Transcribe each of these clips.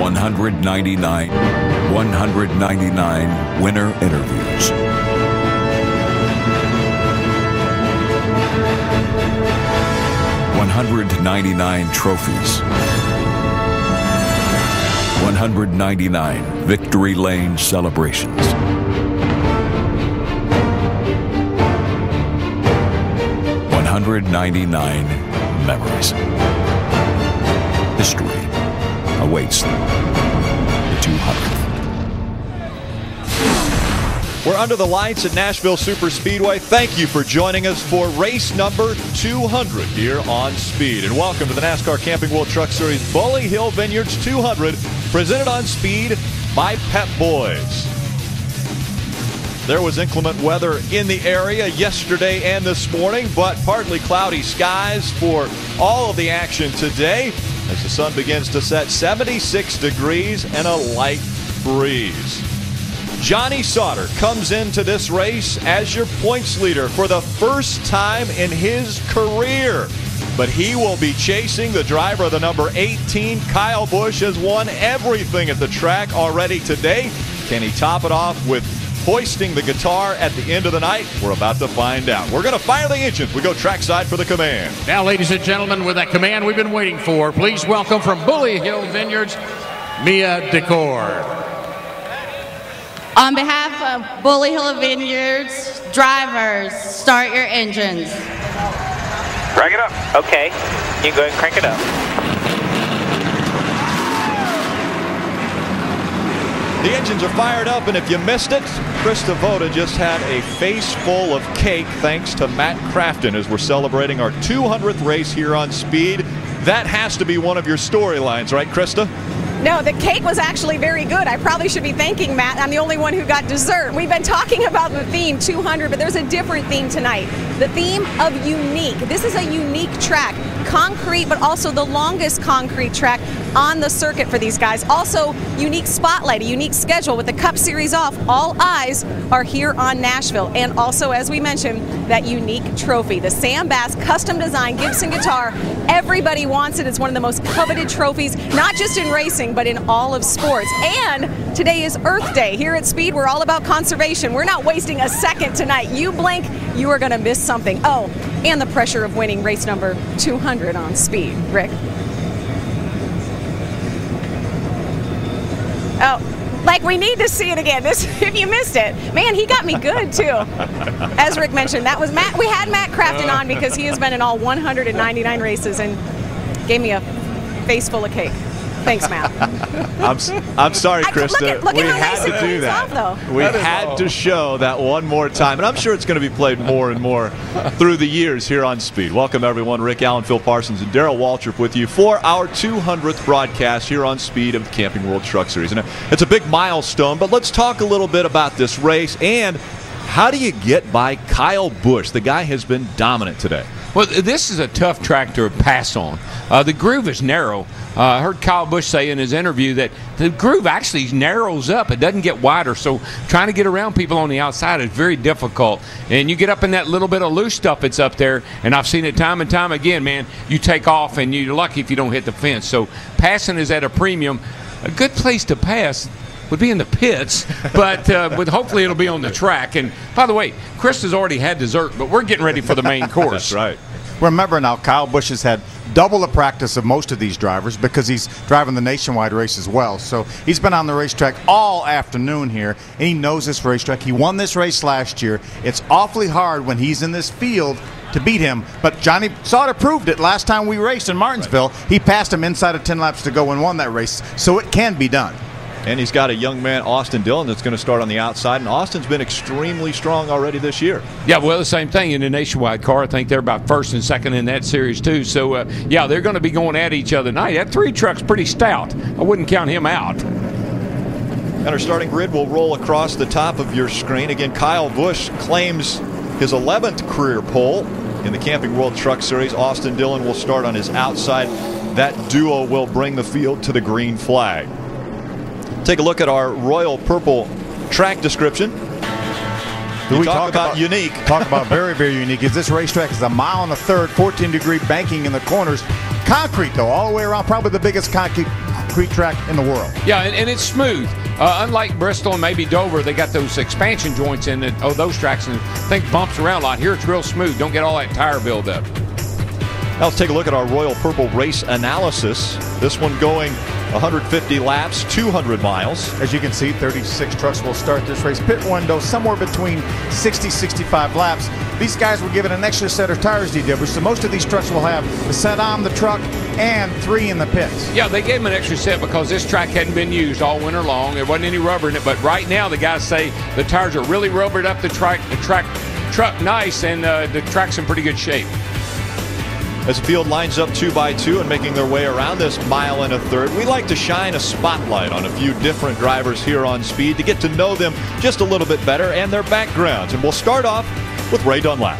199 winner interviews. 199 trophies. 199 victory lane celebrations. 199 memories. History awaits the 200th. We're under the lights at Nashville Superspeedway. Thank you for joining us for race number 200 here on Speed. And welcome to the NASCAR Camping World Truck Series Bully Hill Vineyards 200, presented on Speed by Pep Boys. There was inclement weather in the area yesterday and this morning, but partly cloudy skies for all of the action today as the sun begins to set. 76 degrees and a light breeze. Johnny Sauter comes into this race as your points leader for the first time in his career. But he will be chasing the driver of the number 18. Kyle Busch has won everything at the track already today. Can he top it off with hoisting the guitar at the end of the night? We're about to find out. We're going to fire the engines. We go trackside for the command. Now, ladies and gentlemen, with that command we've been waiting for, please welcome from Bully Hill Vineyards, Mia Decor. On behalf of Bully Hill Vineyards, drivers, start your engines. Crank it up. Okay. You can go ahead and crank it up. The engines are fired up, and if you missed it, Krista Voda just had a face full of cake thanks to Matt Crafton as we're celebrating our 200th race here on Speed. That has to be one of your storylines, right, Krista? No, the cake was actually very good. I probably should be thanking Matt. I'm the only one who got dessert. We've been talking about the theme 200, but there's a different theme tonight. The theme of unique. This is a unique track. Concrete, but also the longest concrete track on the circuit for these guys. Also, unique spotlight, a unique schedule with the Cup Series off. All eyes are here on Nashville. And also, as we mentioned, that unique trophy, the Sam Bass custom design Gibson guitar. Everybody wants it. It's one of the most coveted trophies, not just in racing, but in all of sports. And today is Earth Day. Here at Speed, we're all about conservation. We're not wasting a second tonight. You blink, you are going to miss something. Oh, and the pressure of winning race number 200 on Speed. Rick? Oh, like we need to see it again. This, if you missed it, man, he got me good too. As Rick mentioned, that was Matt. We had Matt Crafton on because he has been in all 199 races and gave me a face full of cake. Thanks, Matt. I'm sorry, Krista. Look at we how had nice to do that. Off, we had to show that one more time, and I'm sure it's going to be played more and more through the years here on Speed. Welcome, everyone. Rick Allen, Phil Parsons, and Darrell Waltrip with you for our 200th broadcast here on Speed of the Camping World Truck Series. And it's a big milestone, but let's talk a little bit about this race and how do you get by Kyle Busch? The guy has been dominant today. Well, this is a tough track to pass on. The groove is narrow. I heard Kyle Busch say in his interview that the groove actually narrows up. It doesn't get wider, so trying to get around people on the outside is very difficult. And you get up in that little bit of loose stuff that's up there, and I've seen it time and time again, man. You take off, and you're lucky if you don't hit the fence. So passing is at a premium. A good place to pass would be in the pits, but hopefully it'll be on the track. And by the way, Chris has already had dessert, but we're getting ready for the main course. That's right. Remember now, Kyle Busch has had double the practice of most of these drivers because he's driving the nationwide race as well. So he's been on the racetrack all afternoon here, and he knows this racetrack. He won this race last year. It's awfully hard when he's in this field to beat him, but Johnny Sauter proved it last time we raced in Martinsville. Right. He passed him inside of 10 laps to go and won that race, so it can be done. And he's got a young man, Austin Dillon, that's going to start on the outside. And Austin's been extremely strong already this year. Yeah, well, the same thing in the nationwide car. I think they're about first and second in that series, too. So, yeah, they're going to be going at each other tonight. That 3 truck's pretty stout. I wouldn't count him out. And our starting grid will roll across the top of your screen. Again, Kyle Busch claims his 11th career pole in the Camping World Truck Series. Austin Dillon will start on his outside. That duo will bring the field to the green flag. Take a look at our royal purple track description. We talk about unique. Talk about very, very unique. This racetrack is 1 1/3 miles, 14-degree banking in the corners. Concrete, though, all the way around. Probably the biggest concrete concrete track in the world. Yeah, and it's smooth. Unlike Bristol and maybe Dover, they got those expansion joints in it, those tracks, and I think bumps around a lot. Here it's real smooth. Don't get all that tire buildup. Now let's take a look at our Royal Purple race analysis. This one going 150 laps, 200 miles. As you can see, 36 trucks will start this race. Pit window somewhere between 60-65 laps. These guys were given an extra set of tires, DW, so most of these trucks will have the set on the truck and 3 in the pits. Yeah, they gave them an extra set because this track hadn't been used all winter long. There wasn't any rubber in it, but right now the guys say the tires are really rubbered up the truck nice, and the track's in pretty good shape. As the field lines up 2 by 2 and making their way around this mile and a third, we like to shine a spotlight on a few different drivers here on Speed to get to know them just a little bit better and their backgrounds. And we'll start off with Ray Dunlap.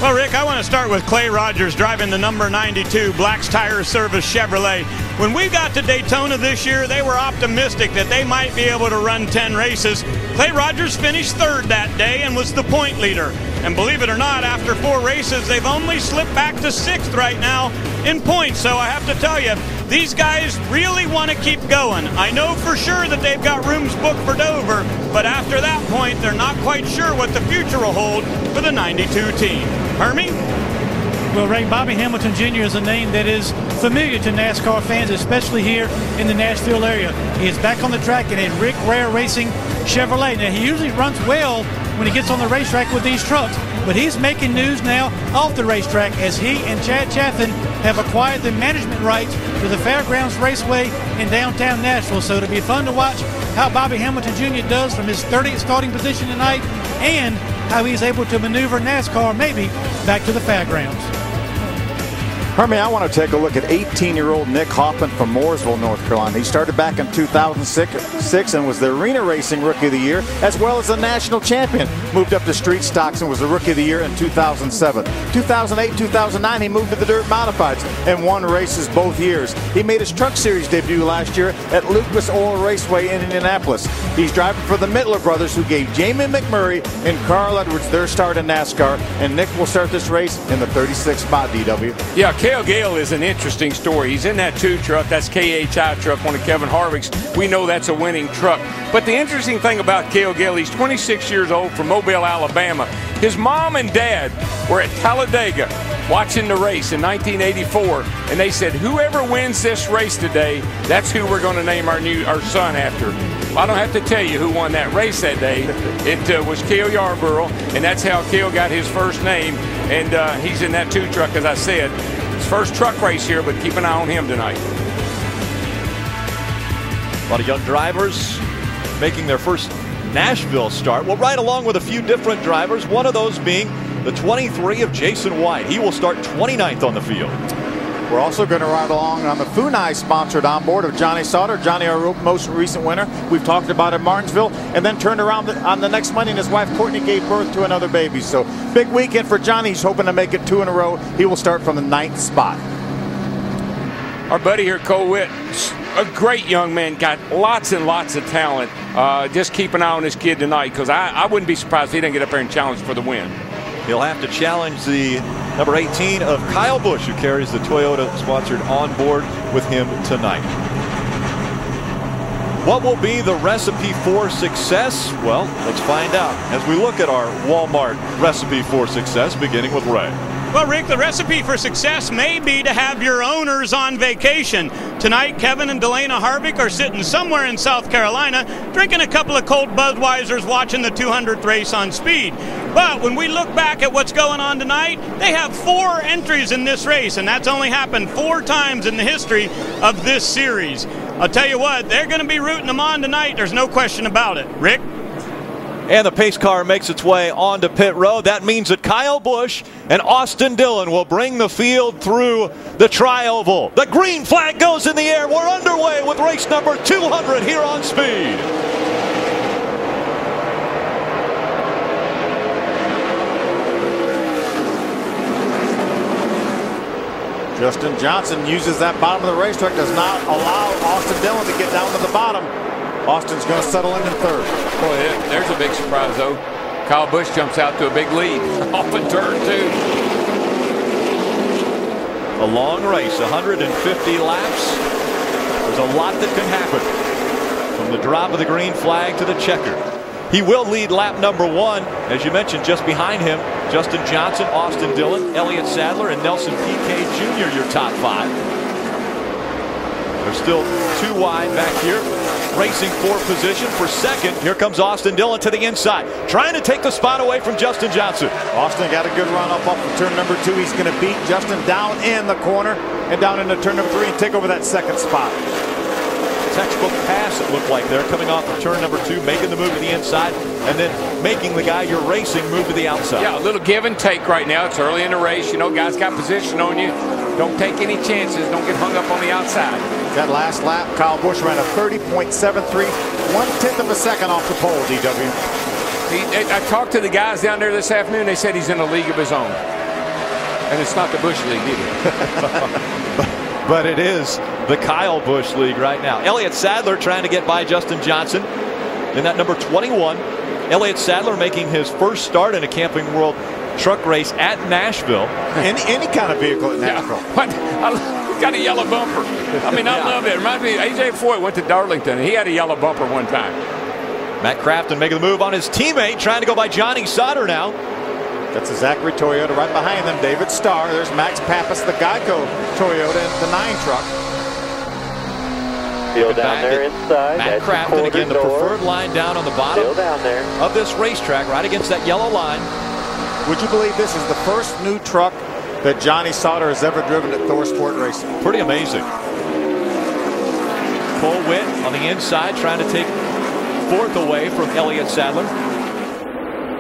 Well, Rick, I want to start with Clay Rogers driving the number 92 Black's Tire Service Chevrolet. When we got to Daytona this year, they were optimistic that they might be able to run 10 races. Clay Rogers finished 3rd that day and was the point leader. And believe it or not, after 4 races, they've only slipped back to 6th right now in points. So I have to tell you, these guys really want to keep going. I know for sure that they've got rooms booked for Dover, but after that point, they're not quite sure what the future will hold for the 92 team. Hermie? Well, Ray, Bobby Hamilton Jr. is a name that is familiar to NASCAR fans, especially here in the Nashville area. He is back on the track in a Rick Rare Racing Chevrolet. Now, he usually runs well when he gets on the racetrack with these trucks, but he's making news now off the racetrack as he and Chad Chaffin have acquired the management rights to the Fairgrounds Raceway in downtown Nashville. So it'll be fun to watch how Bobby Hamilton Jr. does from his 30th starting position tonight and how he's able to maneuver NASCAR maybe back to the fairgrounds. Hermie, I want to take a look at 18-year-old Nick Hoffman from Mooresville, North Carolina. He started back in 2006 and was the Arena Racing Rookie of the Year, as well as the national champion. Moved up to street stocks and was the Rookie of the Year in 2007. 2008, 2009, he moved to the Dirt Modifieds and won races both years. He made his Truck Series debut last year at Lucas Oil Raceway in Indianapolis. He's driving for the Mittler brothers, who gave Jamie McMurray and Carl Edwards their start in NASCAR, and Nick will start this race in the 36th spot, DW. Yeah, Cale Gale is an interesting story. He's in that 2 truck. That's KHI truck, one of Kevin Harvick's. We know that's a winning truck. But the interesting thing about Cale Gale, he's 26 years old from Mobile, Alabama. His mom and dad were at Talladega watching the race in 1984, and they said, whoever wins this race today, that's who we're going to name our son after. Well, I don't have to tell you who won that race that day. It was Cale Yarborough, and that's how Cale got his first name. And he's in that 2 truck, as I said. His first truck race here, but keep an eye on him tonight. A lot of young drivers making their first Nashville start. We'll ride along with a few different drivers, one of those being the 23 of Jason White. He will start 29th on the field. We're also going to ride along on the Funai sponsored onboard of Johnny Sauter. Johnny, our most recent winner. We've talked about at Martinsville, and then turned around on the next Monday, and his wife Courtney gave birth to another baby. So big weekend for Johnny. He's hoping to make it 2 in a row. He will start from the 9th spot. Our buddy here, Cole Witt, a great young man, got lots and lots of talent. Just keep an eye on this kid tonight, because I wouldn't be surprised if he didn't get up there and challenge for the win. He'll have to challenge the number 18 of Kyle Busch, who carries the Toyota-sponsored onboard with him tonight. What will be the recipe for success? Well, let's find out as we look at our Walmart recipe for success, beginning with Ray. Well, Rick, the recipe for success may be to have your owners on vacation. Tonight, Kevin and Delana Harvick are sitting somewhere in South Carolina, drinking a couple of cold Budweisers, watching the 200th race on Speed. But when we look back at what's going on tonight, they have 4 entries in this race, and that's only happened 4 times in the history of this series. I'll tell you what, they're going to be rooting them on tonight. There's no question about it. Rick? And the pace car makes its way onto pit road. That means that Kyle Busch and Austin Dillon will bring the field through the tri-oval. The green flag goes in the air. We're underway with race number 200 here on Speed. Justin Johnson uses that bottom of the racetrack, does not allow Austin Dillon to get down to the bottom. Austin's going to settle in 3rd. Boy, there's a big surprise, though. Kyle Busch jumps out to a big lead off in turn 2. A long race, 150 laps. There's a lot that can happen from the drop of the green flag to the checker. He will lead lap number 1. As you mentioned, just behind him, Justin Johnson, Austin Dillon, Elliott Sadler, and Nelson Piquet Jr., your top 5. They're still 2 wide back here. Racing for position for second. Here comes Austin Dillon to the inside, trying to take the spot away from Justin Johnson. Austin got a good run up off of turn number 2. He's going to beat Justin down in the corner and down into turn number 3 and take over that second spot. Textbook pass, it looked like there, coming off of turn number 2, making the move to the inside, and then making the guy you're racing move to the outside. Yeah, a little give and take right now. It's early in the race. You know, guys got position on you. Don't take any chances. Don't get hung up on the outside. That last lap, Kyle Busch ran a 30.73, 1/10 of a second off the pole, DW. I talked to the guys down there this afternoon. They said he's in a league of his own. And it's not the Busch League either. But it is the Kyle Busch League right now. Elliott Sadler trying to get by Justin Johnson in that number 21. Elliott Sadler making his first start in a Camping World truck race at Nashville. Any kind of vehicle at Nashville. Yeah, got a yellow bumper. I mean, I love it. It reminds me, A.J. Foyt went to Darlington, and he had a yellow bumper one time. Matt Crafton making the move on his teammate, trying to go by Johnny Sauter now. That's a Zachary Toyota right behind them. David Starr. There's Max Pappas, the Geico Toyota, and the 9 truck. Still down there inside. Matt Crafton, again, the preferred line down on the bottom down there of this racetrack, right against that yellow line. Would you believe this is the first new truck that Johnny Sauter has ever driven at Thor Sport Racing? Pretty amazing. Cole Witt on the inside, trying to take 4th away from Elliott Sadler.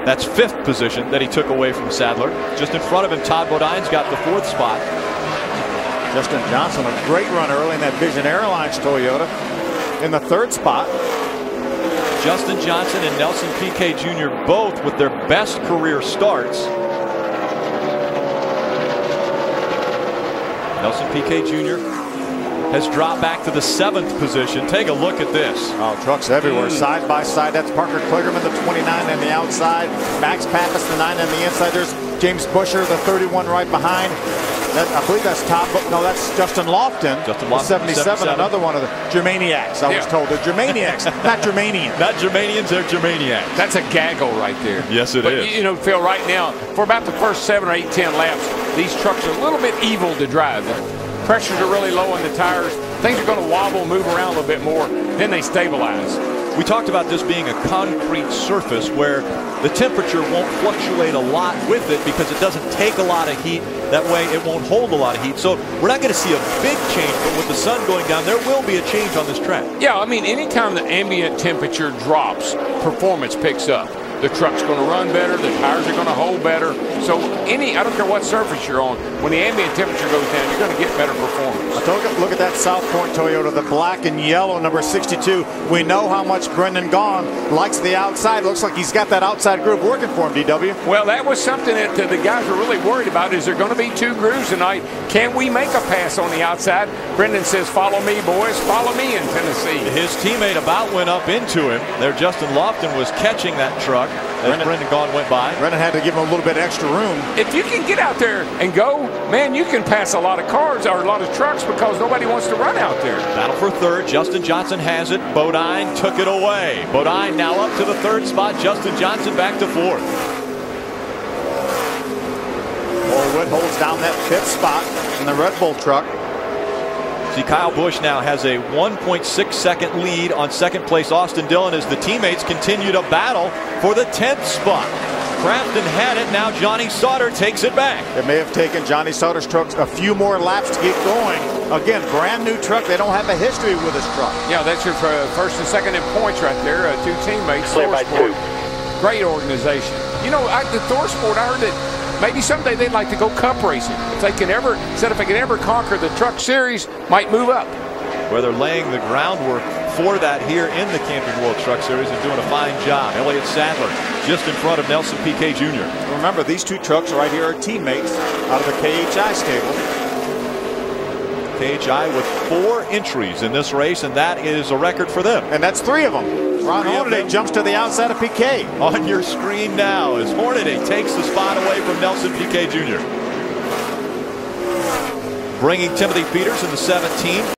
That's 5th position that he took away from Sadler. Just in front of him, Todd Bodine's got the 4th spot. Justin Johnson, a great run early in that Vision Airlines Toyota in the 3rd spot. Justin Johnson and Nelson Piquet Jr. both with their best career starts. Nelson Piquet Jr. has dropped back to the 7th position. Take a look at this. Oh, trucks everywhere, side by side. That's Parker Kligerman, the 29 on the outside. Max Pappas, the 9 on the inside. There's James Busher, the 31 right behind. I believe that's top. No, that's Justin Lofton. Justin Lofton, 77, another one of the Germaniacs. I was told they're Germaniacs, not Germanians. Not Germanians, they're Germaniacs. That's a gaggle right there. Yes, it is. You know, Phil, right now, for about the first 7 or 8, 10 laps, these trucks are a little bit evil to drive. The pressures are really low on the tires. Things are going to wobble, move around a little bit more. Then they stabilize. We talked about this being a concrete surface where the temperature won't fluctuate a lot with it because it doesn't take a lot of heat. That way it won't hold a lot of heat. So we're not going to see a big change, but with the sun going down, there will be a change on this track. Yeah, I mean, anytime the ambient temperature drops, performance picks up. The truck's going to run better. The tires are going to hold better. So I don't care what surface you're on, when the ambient temperature goes down, you're going to get better performance. Look at that South Point Toyota, the black and yellow number 62. We know how much Brendan Gaughan likes the outside. Looks like he's got that outside groove working for him, DW. Well, that was something that the guys were really worried about. Is there going to be 2 grooves tonight? Can we make a pass on the outside? Brendan says, follow me, boys. Follow me in Tennessee. His teammate about went up into him. There, Justin Lofton was catching that truck as Brendan Gaughan went by. Brendan had to give him a little bit extra room. If you can get out there and go, man, you can pass a lot of cars or a lot of trucks because nobody wants to run out there. Battle for 3rd. Justin Johnson has it. Bodine took it away. Bodine now up to the 3rd spot. Justin Johnson back to 4th. Orwood holds down that 5th spot in the Red Bull truck. See, Kyle Busch now has a 1.6 second lead on 2nd place Austin Dillon as the teammates continue to battle for the 10th spot. Crafton had it. Now Johnny Sauter takes it back. It may have taken Johnny Sauter's truck a few more laps to get going. Again, brand new truck. They don't have a history with this truck. Yeah, that's your 1st and 2nd in points right there. 2 teammates. Clear by 2. Great organization. You know, the Thor Sport, I heard that maybe someday they'd like to go cup racing. If they can ever conquer the truck series, might move up. Where they're laying the groundwork for that here in the Camping World Truck Series and doing a fine job. Elliott Sadler just in front of Nelson Piquet Jr. Remember, these 2 trucks right here are teammates out of the KHI stable. KHI with 4 entries in this race, and that is a record for them. And that's 3 of them. Ron Hornaday jumps to the outside of Piquet. On your screen now as Hornaday takes the spot away from Nelson Piquet Jr. Bringing Timothy Peters in the 17.